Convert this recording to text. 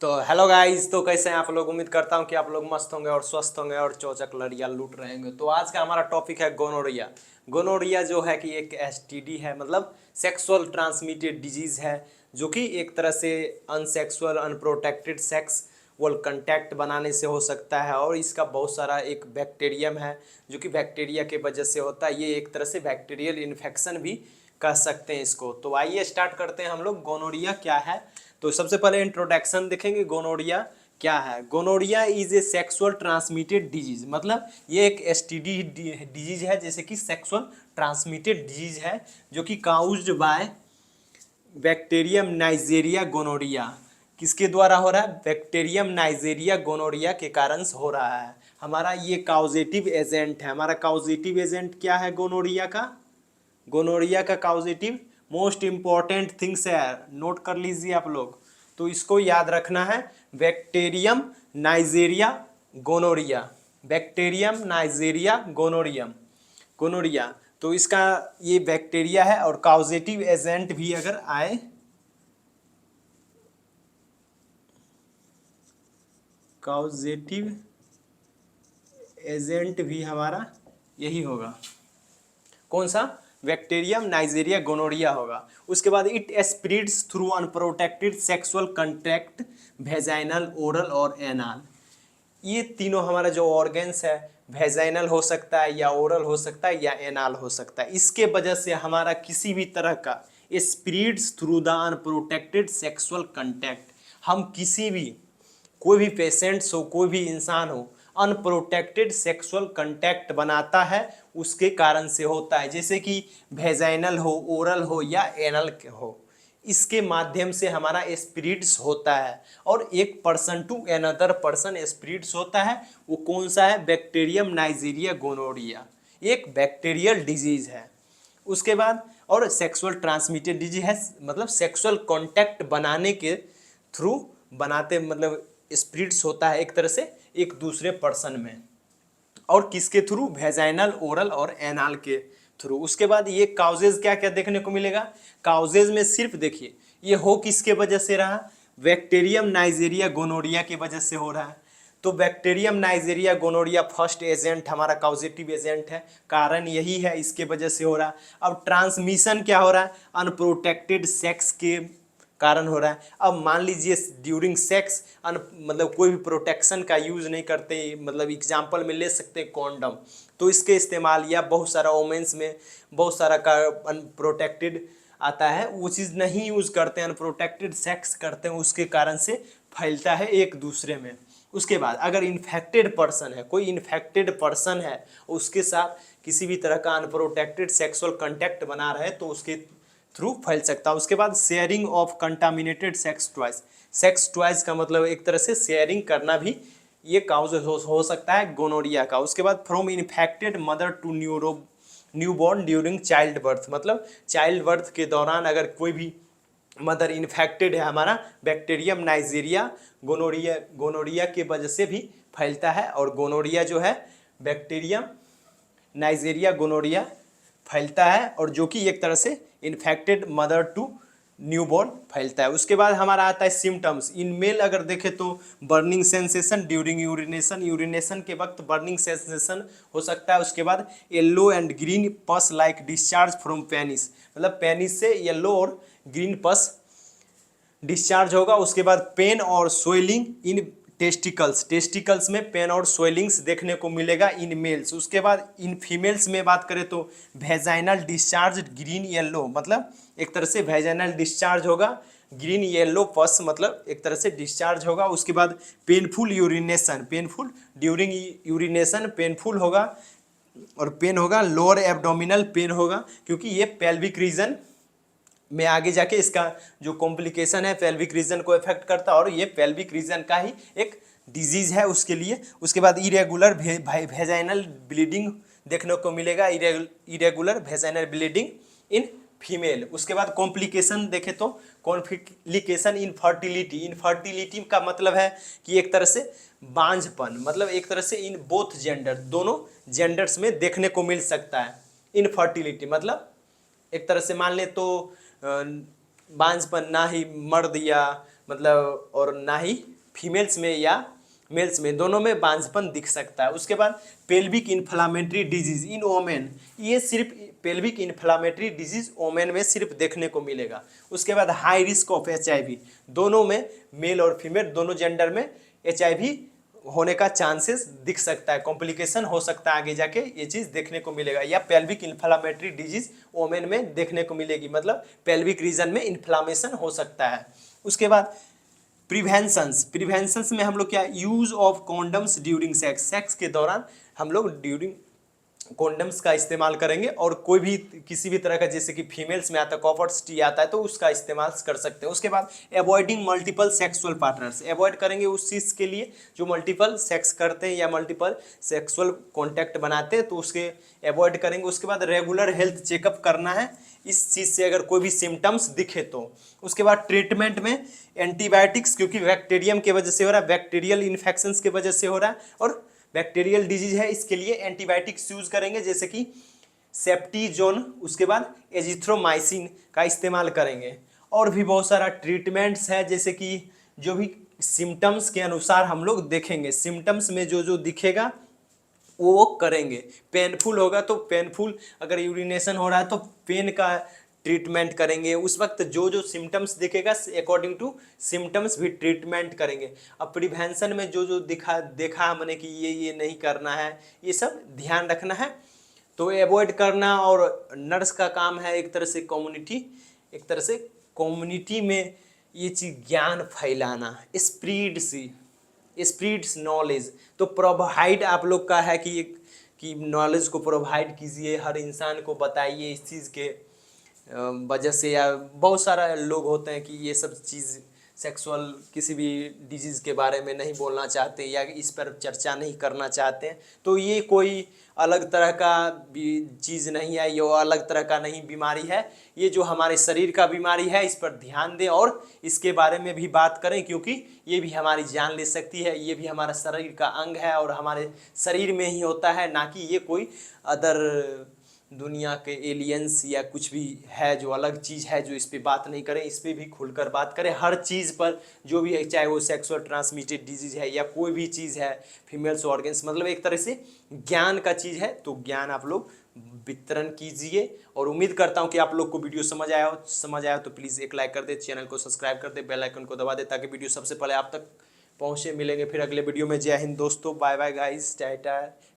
तो hello guys, तो कैसे हैं आप लोग। उम्मीद करता हूं कि आप लोग मस्त होंगे और स्वस्थ होंगे और चौचक लड़िया लूट रहे होंगे। तो आज का हमारा टॉपिक है गोनोरिया। गोनोरिया जो है कि एक एसटीडी है, मतलब सेक्सुअल ट्रांसमिटेड डिजीज है, जो कि एक तरह से अनसेक्सुअल अनप्रोटेक्टेड सेक्सुअल कंटैक्ट बनाने से हो सकता है। और इसका बहुत सारा एक बैक्टीरियम है जो कि बैक्टीरिया के वजह से होता है। ये एक तरह से बैक्टीरियल इन्फेक्शन भी कह सकते हैं इसको। तो आइए स्टार्ट करते हैं हम लोग गोनोरिया क्या है। तो सबसे पहले इंट्रोडक्शन देखेंगे गोनोरिया क्या है। Gonorrhoea is a sexual transmitted disease, मतलब ये एक एसटीडी डिजीज है, जैसे कि सेक्सुअल ट्रांसमिटेड डिजीज है, जो कि caused by bacterium Neisseria gonorrhoea. किसके द्वारा हो रहा है? बैक्टीरियम नाइजेरिया गोनोरिया के कारण हो रहा है। हमारा ये काउजेटिव एजेंट है। हमारा काउजेटिव एजेंट क्या है गोनोरिया का? गोनोरिया का काउजेटिव मोस्ट इंपॉर्टेंट थिंग्स है, नोट कर लीजिए आप लोग। तो इसको याद रखना है, bacterium Neisseria gonorrhoeae, bacterium Neisseria gonorrhoeae gonorrhoeae. तो इसका ये बैक्टीरिया है। और काउजेटिव एजेंट भी अगर आए, काउजेटिव एजेंट भी हमारा यही होगा। कौन सा? बैक्टीरियम नाइजेरिया गोनोरिया होगा। उसके बाद it spreads through unprotected sexual contact, vaginal, oral और एनाल। ये तीनों हमारा जो ऑर्गन्स है, वेजाइनल हो सकता है या ओरल हो सकता है या एनाल हो सकता है। इसके वजह से हमारा किसी भी तरह का spreads through the unprotected sexual contact, हम किसी भी, कोई भी पेशेंट्स हो, कोई भी इंसान हो, अनप्रोटेक्टेड सेक्सुअल कंटैक्ट बनाता है, उसके कारण से होता है। जैसे कि वेजाइनल हो, ओरल हो या एनल हो, इसके माध्यम से हमारा स्प्रेड्स होता है। और एक person to another person spreads होता है। वो कौन सा है? बैक्टीरियम नाइजेरिया गोनोरिया, एक बैक्टीरियल डिजीज है। उसके बाद और सेक्सुअल ट्रांसमिटेड डिजीज है, मतलब सेक्सुअल कांटेक्ट बनाने के थ्रू बनाते, मतलब स्प्रिट्स होता है एक तरह से एक दूसरे पर्सन में। और किसके थ्रू? वेजाइनल, ओरल और एनाल के थ्रू। उसके बाद ये काउजेज क्या क्या देखने को मिलेगा? काउजेज में सिर्फ देखिए, ये हो किसके वजह से रहा? बैक्टीरियम नाइजेरिया गोनोरिया के वजह से हो रहा है। तो bacterium Neisseria gonorrhoea first agent, हमारा काउजेटिव एजेंट है, कारण यही है, इसके वजह से हो रहा है। अब ट्रांसमिशन क्या हो रहा है? अनप्रोटेक्टेड सेक्स के कारण हो रहा है। अब मान लीजिए ड्यूरिंग सेक्स मतलब कोई भी प्रोटेक्शन का यूज़ नहीं करते, मतलब एग्जांपल में ले सकते हैं कॉन्डम, तो इसके इस्तेमाल, या बहुत सारा वोमेंस में बहुत सारा का अनप्रोटेक्टेड आता है, वो चीज़ नहीं यूज़ करते हैं, अनप्रोटेक्टेड सेक्स करते हैं, उसके कारण से फैलता है एक दूसरे में। उसके बाद अगर इन्फेक्टेड पर्सन है, कोई इन्फेक्टेड पर्सन है, उसके साथ किसी भी तरह का अनप्रोटेक्टेड सेक्सुअल कंटैक्ट बना रहे, तो उसके थ्रू फैल सकता है। उसके बाद sharing of contaminated sex toys, sex toys का मतलब एक तरह से शेयरिंग करना भी ये काउज हो सकता है गोनोरिया का। उसके बाद from infected mother to newborn during child birth, मतलब चाइल्ड बर्थ के दौरान अगर कोई भी मदर इन्फेक्टेड है, हमारा बैक्टीरियम नाइजेरिया गोनोरिया गोनोरिया के वजह से भी फैलता है। और गोनोरिया जो है बैक्टीरियम नाइजेरिया गोनोरिया फैलता है, और जो कि एक तरह से इन्फेक्टेड मदर टू न्यूबॉर्न फैलता है। उसके बाद हमारा आता है सिम्टम्स। इन मेल अगर देखें तो burning sensation during urination, urination के वक्त बर्निंग सेंसेशन हो सकता है। उसके बाद येलो एंड ग्रीन पस लाइक डिस्चार्ज फ्रॉम पेनिस, मतलब पेनिस से येलो और ग्रीन पस डिस्चार्ज होगा। उसके बाद पेन और स्वेलिंग इन टेस्टिकल्स, टेस्टिकल्स में पेन और स्वेलिंग्स देखने को मिलेगा इन मेल्स। उसके बाद इन फीमेल्स में बात करें तो वेजाइनल डिस्चार्ज ग्रीन येलो, मतलब एक तरह से वेजाइनल डिस्चार्ज होगा, ग्रीन येलो पस मतलब एक तरह से डिस्चार्ज होगा। उसके बाद painful urination, painful during urination painful होगा, और पेन होगा, लोअर एब्डोमिनल पेन होगा, क्योंकि ये पेल्विक रीजन में आगे जाके इसका जो कॉम्प्लिकेशन है पेल्विक रीजन को इफेक्ट करता है, और ये पेल्विक रीजन का ही एक डिजीज है उसके लिए। उसके बाद इरेगुलर वेजाइनल ब्लीडिंग देखने को मिलेगा, irregular vaginal bleeding in female. उसके बाद कॉम्प्लिकेशन देखे तो कॉम्प्लिकेशन इनफर्टिलिटी, इनफर्टिलिटी का मतलब है कि एक तरह से बांझपन, मतलब एक तरह से इन बोथ जेंडर, दोनों जेंडर्स में देखने को मिल सकता है इनफर्टिलिटी। मतलब एक तरह से मान ले तो बांझपन, ना ही मर्द या मतलब और ना ही फीमेल्स में या मेल्स में, दोनों में बांझपन दिख सकता है। उसके बाद pelvic inflammatory disease in women, ये सिर्फ पेल्विक इन्फ्लामेटरी डिजीज ओमेन में सिर्फ देखने को मिलेगा। उसके बाद हाई रिस्क ऑफ HIV, दोनों में मेल और फीमेल दोनों जेंडर में HIV होने का चांसेस दिख सकता है, कॉम्प्लिकेशन हो सकता है आगे जाके, ये चीज़ देखने को मिलेगा। या पेल्विक इन्फ्लामेटरी डिजीज ओमेन में देखने को मिलेगी, मतलब पेल्विक रीजन में इन्फ्लामेशन हो सकता है। उसके बाद प्रिवेंशंस में हम लोग क्या, use of condoms during sex, sex के दौरान हम लोग ड्यूरिंग कॉन्डम्स का इस्तेमाल करेंगे, और कोई भी किसी भी तरह का, जैसे कि फीमेल्स में आता है कॉपर्स टी आता है, तो उसका इस्तेमाल कर सकते हैं। उसके बाद avoiding multiple sexual partners, avoid करेंगे उस चीज़ के लिए जो मल्टीपल सेक्स करते हैं या मल्टीपल सेक्सुअल कॉन्टैक्ट बनाते हैं, तो उसके अवॉइड करेंगे। उसके बाद रेगुलर हेल्थ चेकअप करना है इस चीज़ से अगर कोई भी सिम्टम्स दिखे तो। उसके बाद ट्रीटमेंट में एंटीबायोटिक्स, क्योंकि बैक्टीरियम की वजह से हो रहा है, बैक्टीरियल इन्फेक्शंस की वजह से हो रहा है और बैक्टीरियल डिजीज है, इसके लिए एंटीबायोटिक्स यूज करेंगे जैसे कि सेप्टिजोन, उसके बाद एजिथ्रोमाइसिन का इस्तेमाल करेंगे। और भी बहुत सारा ट्रीटमेंट्स है, जैसे कि जो भी सिम्टम्स के अनुसार हम लोग देखेंगे, सिम्टम्स में जो जो दिखेगा वो करेंगे। पेनफुल होगा तो पेनफुल, अगर यूरिनेशन हो रहा है तो पेन का ट्रीटमेंट करेंगे। उस वक्त जो जो सिम्टम्स दिखेगा अकॉर्डिंग टू सिम्टम्स भी ट्रीटमेंट करेंगे। अब प्रिवेंशन में जो जो देखा हमने कि ये नहीं करना है, ये सब ध्यान रखना है, तो अवॉइड करना। और नर्स का काम है एक तरह से कम्युनिटी में ये चीज़ ज्ञान फैलाना, स्प्रीड्स नॉलेज। तो प्रोवाइड आप लोग का है कि नॉलेज को प्रोवाइड कीजिए, हर इंसान को बताइए इस चीज़ के वजह से। या बहुत सारा लोग होते हैं कि ये सब चीज़ सेक्सुअल किसी भी डिजीज़ के बारे में नहीं बोलना चाहते या इस पर चर्चा नहीं करना चाहते हैं, तो ये कोई अलग तरह का भी चीज़ नहीं है, ये अलग तरह का नहीं बीमारी है, ये जो हमारे शरीर का बीमारी है, इस पर ध्यान दें और इसके बारे में भी बात करें, क्योंकि ये भी हमारी जान ले सकती है। ये भी हमारा शरीर का अंग है और हमारे शरीर में ही होता है, ना कि ये कोई अदर दुनिया के एलियंस या कुछ भी है जो अलग चीज़ है, जो इस पे बात नहीं करें। इस पे भी खुलकर बात करें हर चीज़ पर, जो भी है, चाहे वो सेक्सुअल ट्रांसमिटेड डिजीज़ है या कोई भी चीज़ है, फीमेल्स ऑर्गन्स, मतलब एक तरह से ज्ञान का चीज़ है, तो ज्ञान आप लोग वितरण कीजिए। और उम्मीद करता हूँ कि आप लोग को वीडियो समझ आया हो तो प्लीज़ एक लाइक कर दे, चैनल को सब्सक्राइब कर दे, बेल आइकन को दबा दे, ताकि वीडियो सबसे पहले आप तक पहुँचे। मिलेंगे फिर अगले वीडियो में। जय हिंद दोस्तों, बाय बाय गाइस, टाटा।